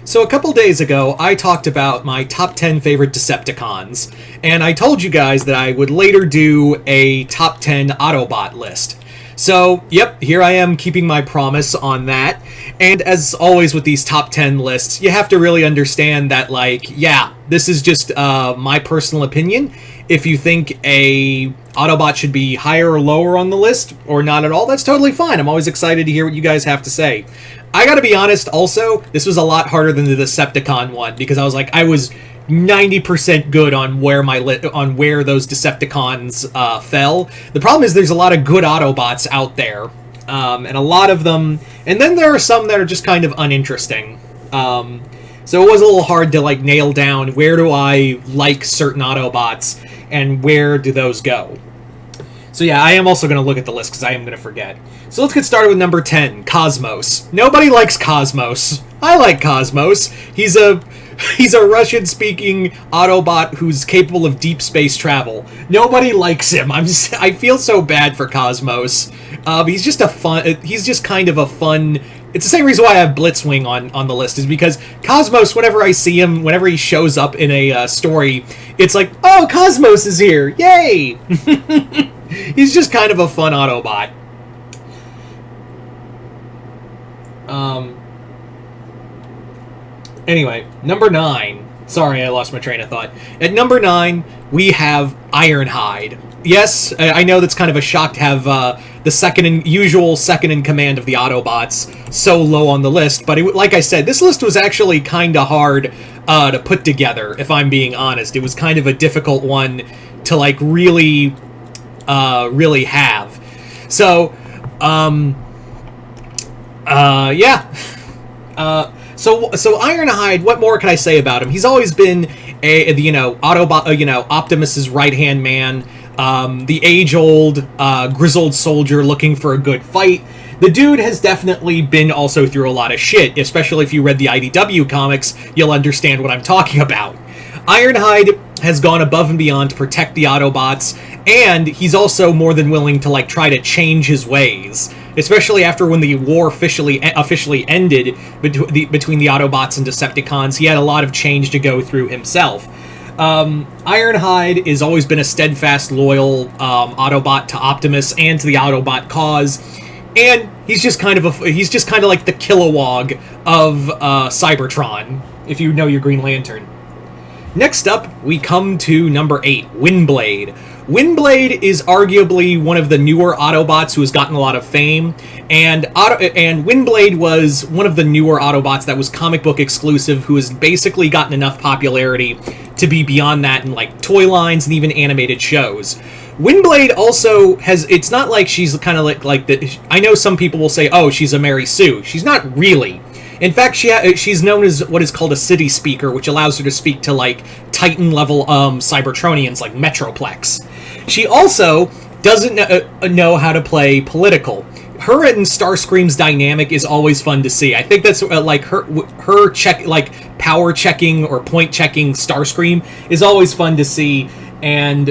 So a couple days ago, I talked about my top 10 favorite Decepticons, and I told you guys that I would later do a top 10 Autobot list. So, yep, here I am keeping my promise on that. And as always with these top 10 lists, you have to really understand that, like, yeah, this is just my personal opinion. If you think a Autobot should be higher or lower on the list, or not at all, that's totally fine. I'm always excited to hear what you guys have to say. I gotta be honest, also, this was a lot harder than the Decepticon one, because I was 90% good on where where those Decepticons fell. The problem is there's a lot of good Autobots out there, and a lot of them, and then there are some that are just kind of uninteresting. So it was a little hard to like nail down where do I like certain Autobots and where do those go. So yeah, I am also going to look at the list because I am going to forget. So let's get started with number 10, Cosmos. Nobody likes Cosmos. I like Cosmos. He's a Russian-speaking Autobot who's capable of deep space travel. Nobody likes him. I feel so bad for Cosmos. He's just kind of a fun. It's the same reason why I have Blitzwing on the list, is because Cosmos, whenever I see him, whenever he shows up in a story, it's like, oh, Cosmos is here! Yay! He's just kind of a fun Autobot. Anyway, number 9. Sorry, I lost my train of thought. At number 9, we have Ironhide. Yes, I know that's kind of a shock to have the usual second in command of the Autobots so low on the list, but like I said, this list was actually kind of hard to put together, if I'm being honest. It was kind of a difficult one to, like, really have. So, yeah. So Ironhide, what more can I say about him? He's always been Autobot, Optimus's right-hand man, the age-old, grizzled soldier looking for a good fight. The dude has definitely been also through a lot of shit, especially if you read the IDW comics, you'll understand what I'm talking about. Ironhide has gone above and beyond to protect the Autobots, and he's also more than willing to, like, try to change his ways. Especially after when the war officially ended between the Autobots and Decepticons, he had a lot of change to go through himself. Ironhide has always been a steadfast, loyal Autobot to Optimus and to the Autobot cause, and he's just kind of like the Kilowog of Cybertron, if you know your Green Lantern. Next up, we come to number 8, Windblade. Windblade is arguably one of the newer Autobots who has gotten a lot of fame, and Windblade was one of the newer Autobots that was comic book exclusive, who has basically gotten enough popularity to be beyond that in, like, toy lines and even animated shows. Windblade also has, it's not like she's kind of like the, I know some people will say, oh, she's a Mary Sue. She's not really. In fact, she's known as what is called a city speaker, which allows her to speak to, like, Titan-level Cybertronians like Metroplex. She also doesn't know how to play political. Her and Starscream's dynamic is always fun to see. I think that's like her check, like, power checking or point checking Starscream is always fun to see, and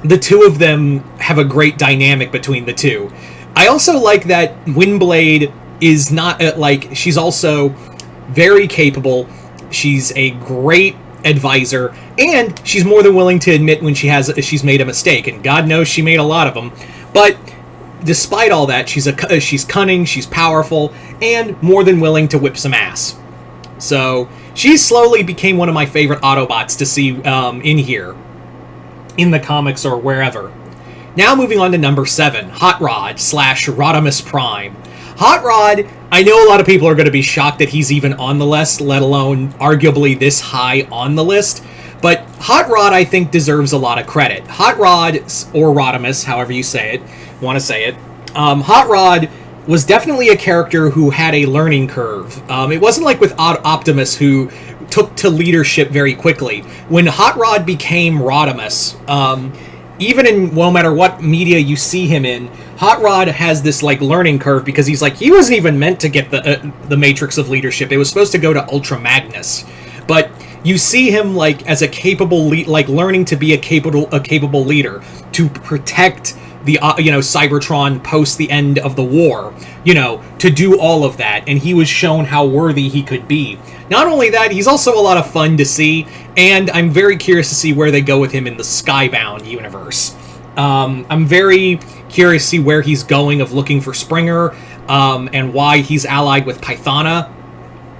the two of them have a great dynamic between the two. I also like that Windblade is not, she's also very capable, she's a great advisor, and she's more than willing to admit when she's made a mistake, and God knows she made a lot of them. But despite all that, she's cunning, she's powerful, and more than willing to whip some ass. So she slowly became one of my favorite Autobots to see in here, in the comics or wherever. Now moving on to number 7, Hot Rod / Rodimus Prime. Hot Rod, I know a lot of people are going to be shocked that he's even on the list, let alone arguably this high on the list, but Hot Rod, I think, deserves a lot of credit. Hot Rod, or Rodimus, however you want to say it, Hot Rod was definitely a character who had a learning curve. It wasn't like with Optimus, who took to leadership very quickly. When Hot Rod became Rodimus, even in no matter what media you see him in, Hot Rod has this, like, learning curve, because he wasn't even meant to get the Matrix of Leadership. It was supposed to go to Ultra Magnus, but you see him, like, as a capable learning to be a capable leader to protect the Cybertron post the end of the war. to do all of that, and he was shown how worthy he could be. Not only that, he's also a lot of fun to see, and I'm very curious to see where they go with him in the Skybound universe. I'm very curious to see where he's going of looking for Springer, and why he's allied with Pythona.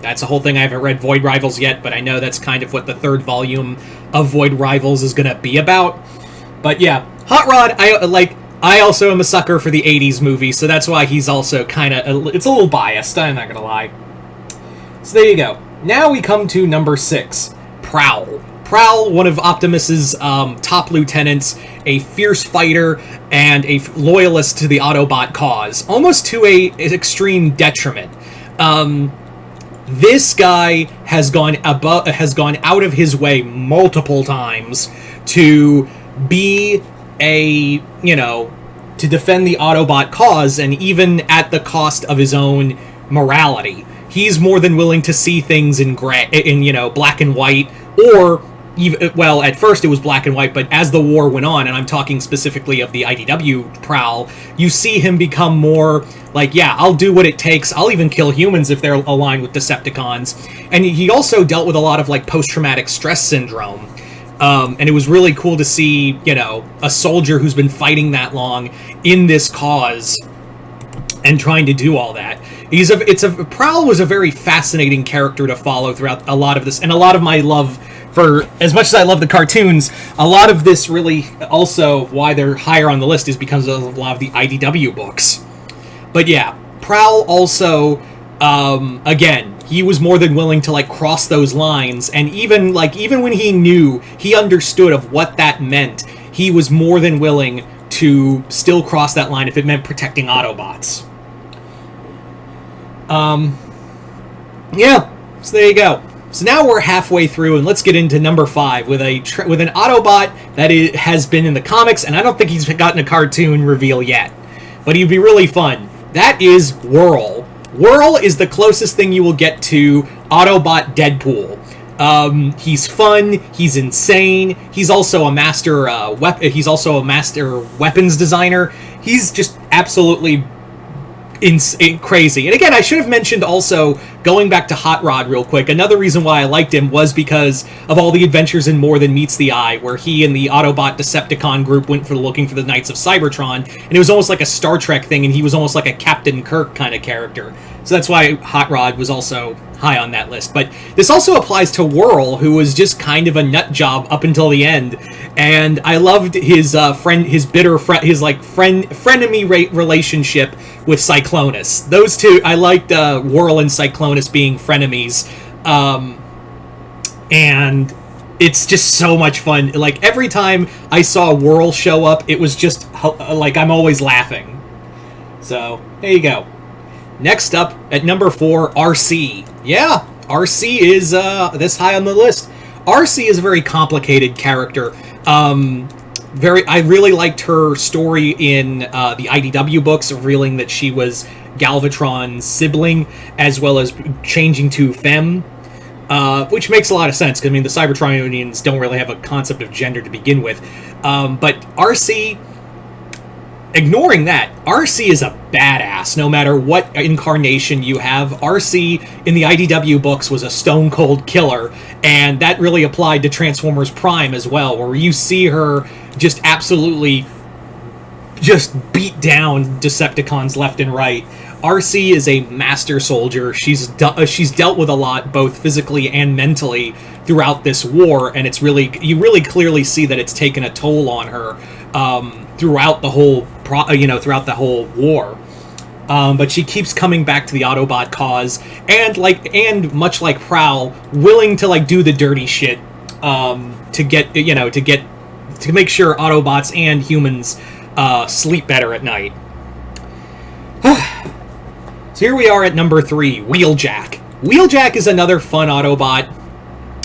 That's a whole thing. I haven't read Void Rivals yet, but I know that's kind of what the third volume of Void Rivals is going to be about. But yeah, Hot Rod, I also am a sucker for the 80s movie, so that's why he's also kind of... It's a little biased, I'm not going to lie. So there you go. Now we come to number 6, Prowl. Prowl, one of Optimus's top lieutenants, a fierce fighter, and a loyalist to the Autobot cause, almost to an extreme detriment. This guy has gone out of his way multiple times to be to defend the Autobot cause, and even at the cost of his own morality. He's more than willing to see things in black and white, or even, well, at first it was black and white, but as the war went on, and I'm talking specifically of the IDW Prowl, you see him become more like, yeah, I'll do what it takes. I'll even kill humans if they're aligned with Decepticons. And he also dealt with a lot of post-traumatic stress syndrome. And it was really cool to see, a soldier who's been fighting that long in this cause and trying to do all that. Prowl was a very fascinating character to follow throughout a lot of this, and a lot of my love for, as much as I love the cartoons, a lot of this really also why they're higher on the list is because of a lot of the IDW books. But yeah, Prowl also, again, he was more than willing to cross those lines, and even when he understood of what that meant, he was more than willing to still cross that line if it meant protecting Autobots. Yeah, so there you go. So now we're halfway through, and let's get into number 5 with an Autobot that has been in the comics, and I don't think he's gotten a cartoon reveal yet, but he'd be really fun. That is Whirl. Whirl is the closest thing you will get to Autobot Deadpool. He's fun. He's insane. He's also a master weapons designer. He's just absolutely crazy. And again, I should have mentioned also, going back to Hot Rod real quick, another reason why I liked him was because of all the adventures in More Than Meets the Eye, where he and the Autobot Decepticon group went for looking for the Knights of Cybertron, and it was almost like a Star Trek thing, and he was almost like a Captain Kirk kind of character. So that's why Hot Rod was also high on that list. But this also applies to Whirl, who was just kind of a nut job up until the end. And I loved his frenemy relationship with Cyclonus. Those two, I liked Whirl and Cyclonus being frenemies. And it's just so much fun. Every time I saw Whirl show up, it was just I'm always laughing. So there you go. Next up, at number 4, RC. Yeah, RC is this high on the list. RC is a very complicated character. I really liked her story in the IDW books, revealing that she was Galvatron's sibling, as well as changing to femme, which makes a lot of sense, because, the Cybertronians don't really have a concept of gender to begin with. But RC... Ignoring that, RC is a badass, no matter what incarnation you have. RC, in the IDW books, was a stone-cold killer, and that really applied to Transformers Prime as well, where you see her just absolutely just beat down Decepticons left and right. RC is a master soldier. She's dealt with a lot, both physically and mentally, throughout this war, and you really clearly see that it's taken a toll on her throughout the whole war. But she keeps coming back to the Autobot cause, and much like Prowl, willing to do the dirty shit to make sure Autobots and humans sleep better at night. So here we are at number 3, Wheeljack. Wheeljack is another fun Autobot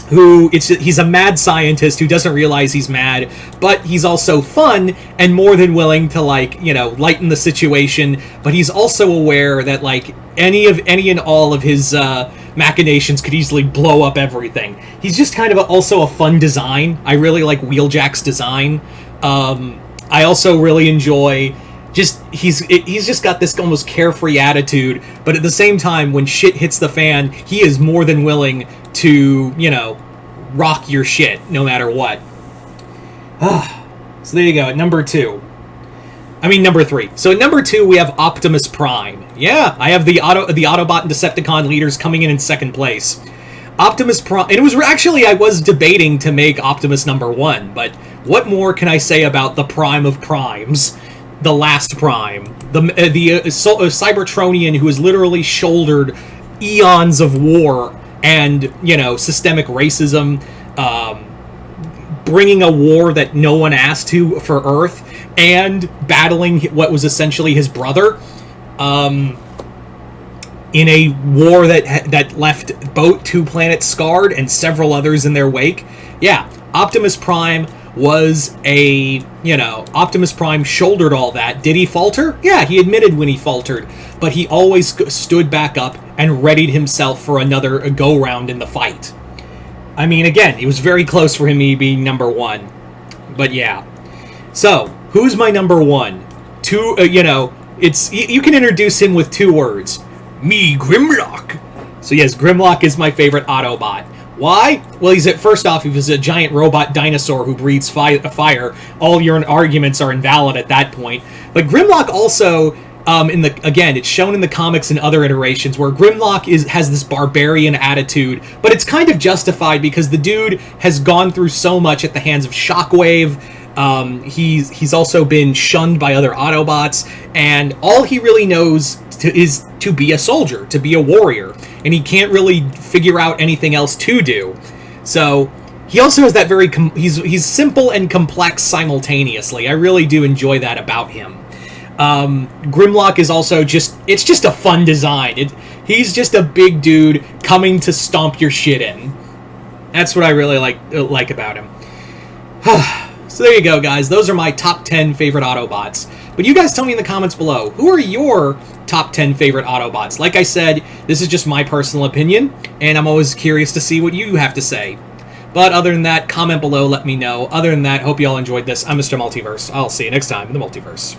he's a mad scientist who doesn't realize he's mad, but he's also fun and more than willing to lighten the situation, but he's also aware that any and all of his machinations could easily blow up everything. He's just kind of also a fun design. I really like Wheeljack's design. I also really enjoy he's just got this almost carefree attitude, but at the same time, when shit hits the fan, he is more than willing to, rock your shit no matter what. So there you go, at number 3. So at number 2, we have Optimus Prime. Yeah, I have the Autobot and Decepticon leaders coming in second place. Optimus Prime, and it was actually, I was debating to make Optimus number 1, but what more can I say about the Prime of Primes? The last Prime. The Cybertronian who has literally shouldered eons of war and, systemic racism, bringing a war that no one asked to for Earth, and battling what was essentially his brother, in a war that left both 2 planets scarred and several others in their wake. Yeah, Optimus Prime was Optimus Prime shouldered all that. Did he falter? Yeah, he admitted when he faltered, but he always stood back up and readied himself for another go-round in the fight. Again, it was very close for him being number 1. But yeah. So, who's my number 1? You can introduce him with 2 words. Me, Grimlock. So yes, Grimlock is my favorite Autobot. Why? Well, first off, he's a giant robot dinosaur who breathes fire. All your arguments are invalid at that point. But Grimlock also, it's shown in the comics and other iterations where Grimlock has this barbarian attitude, but it's kind of justified because the dude has gone through so much at the hands of Shockwave. He's also been shunned by other Autobots, and all he really knows is to be a soldier, to be a warrior, and he can't really figure out anything else to do. So he also has that he's simple and complex simultaneously. I really do enjoy that about him. Grimlock is also it's just a fun design. He's just a big dude coming to stomp your shit in. That's what I really like about him. So there you go, guys. Those are my top 10 favorite Autobots. But you guys tell me in the comments below, who are your top 10 favorite Autobots? Like I said, this is just my personal opinion, and I'm always curious to see what you have to say. But other than that, comment below, let me know. Other than that, hope you all enjoyed this. I'm Mr. Multiverse. I'll see you next time in the Multiverse.